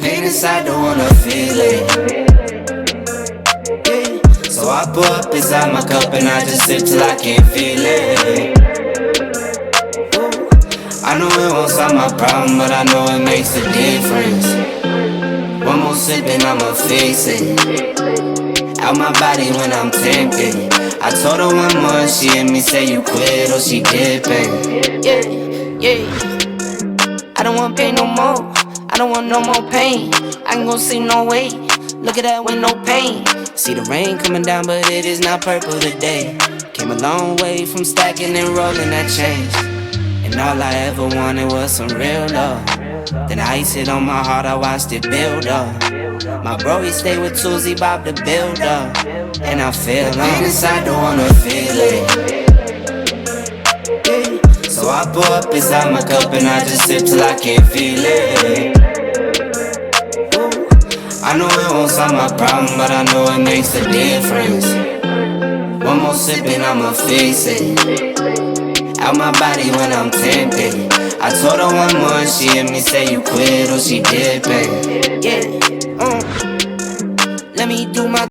pain inside, don't wanna feel it. Yeah. So I pour up inside my cup and I just sip till I can't feel it. Ooh. I know it won't solve my problem, but I know it makes a difference. One more sip and I'ma fix it. Out my body when I'm tempted. I told her one more, she hit me say you quit or she dipping. Yeah, yeah. I don't want pain no more. I don't want no more pain. I can go see no way. Look at that with no pain. See the rain coming down, but it is not purple today. Came a long way from stacking and rolling that change. And all I ever wanted was some real love. Then ice hit on my heart, I watched it build up. My bro, he stayed with Tuesday Bob to build up. And I feel on inside, don't wanna feel it. So I pour up inside my cup and I just sip till I can't feel it. Ooh. I know it won't solve my problem, but I know it makes a difference. One more sip and I'ma fix it. Out my body when I'm tempted. I told her one more, she hit me say you quit or she dipping. Yeah, let me do my